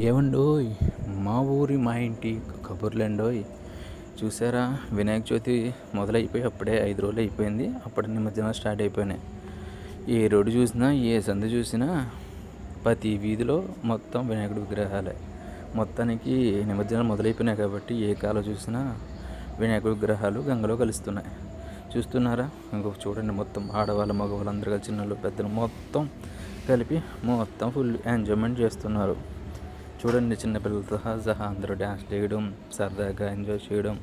ఏవండోయ్, మా ఊరి మా ఇంటి కబుర్లండోయ్. చూసారా, వినాయక చవితి మొదలైపోయి అప్పుడే 5 రోజులు అయిపోయింది. అప్పటి నిమజ్జనం స్టార్ట్ అయిపోయినాయి. ఏ రోడ్డు చూసినా, ఏ సందు చూసినా ప్రతి వీధిలో మొత్తం వినాయకుడి విగ్రహాలే. మొత్తానికి నిమజ్జనం మొదలైపోయినాయి కాబట్టి ఏ కాలం చూసినా వినాయకుడి విగ్రహాలు గంగలో కలుస్తున్నాయి. చూస్తున్నారా, ఇంకొక చూడండి, మొత్తం ఆడవాళ్ళు మగవాళ్ళు అందరూ కలిసి, చిన్నలు పెద్దలు మొత్తం కలిపి మొత్తం ఫుల్ ఎంజాయ్మెంట్ చేస్తున్నారు. చూడండి, చిన్నపిల్లలతో సహా అందరూ డ్యాన్స్ చేయడం, సరదాగా ఎంజాయ్ చేయడం.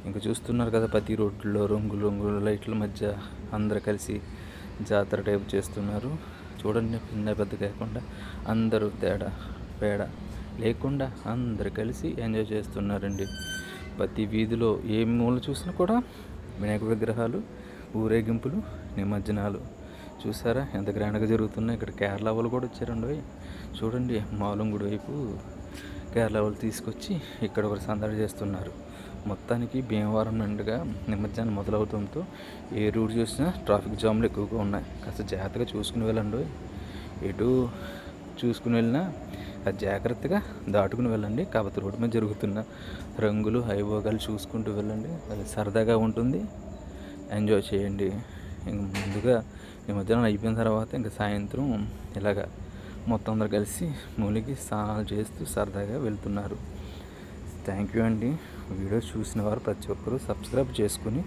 ఇంకా చూస్తున్నారు కదా, ప్రతి రోడ్లో రంగులు రంగుల లైట్ల మధ్య అందరు కలిసి జాతర టైప్ చేస్తున్నారు. చూడండి, చిన్న పెద్ద కాకుండా అందరూ పేడ లేకుండా అందరు కలిసి ఎంజాయ్ చేస్తున్నారండి. ప్రతి వీధిలో ఏ మూల చూసినా కూడా వినాయక విగ్రహాలు, ఊరేగింపులు, నిమజ్జనాలు. చూసారా ఎంత గ్రాండ్గా జరుగుతున్నాయి. ఇక్కడ కేరళ వాళ్ళు కూడా వచ్చారండి. చూడండి, మాలంగుడి వైపు కేరళ వాళ్ళు తీసుకొచ్చి ఇక్కడ ఒక సందడి చేస్తున్నారు. మొత్తానికి భీమవరం నుండిగా నిమజ్జనం మొదలవుతుందో ఏ రూట్ చూసినా ట్రాఫిక్ జామ్లు ఎక్కువగా ఉన్నాయి. కాస్త జాగ్రత్తగా చూసుకుని వెళ్ళండి. ఎటు చూసుకుని వెళ్ళినా అది జాగ్రత్తగా దాటుకుని వెళ్ళండి. కాకపోతే రోడ్డు మీద జరుగుతున్న రంగులు హైభోగాలు చూసుకుంటూ వెళ్ళండి. అది సరదాగా ఉంటుంది. ఎంజాయ్ చేయండి. ఇంక ముందుగా నిమజ్జనం అయిపోయిన తర్వాత ఇంకా సాయంత్రం ఇలాగా మొత్తం అందరు కలిసి మూలికి స్నానాలు చేస్తూ సరదాగా వెళ్తున్నారు. థ్యాంక్ యూ అండి. వీడియో చూసిన వారు ప్రతి ఒక్కరూ సబ్స్క్రైబ్ చేసుకుని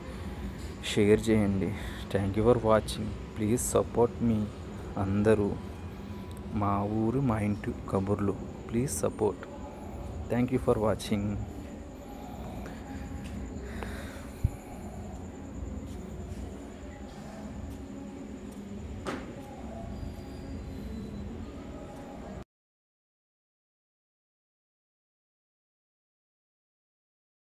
షేర్ చేయండి. Thank you for watching. Please support me. అందరూ మా ఊరు మా ఇంటి కబుర్లు please support. Thank you for watching.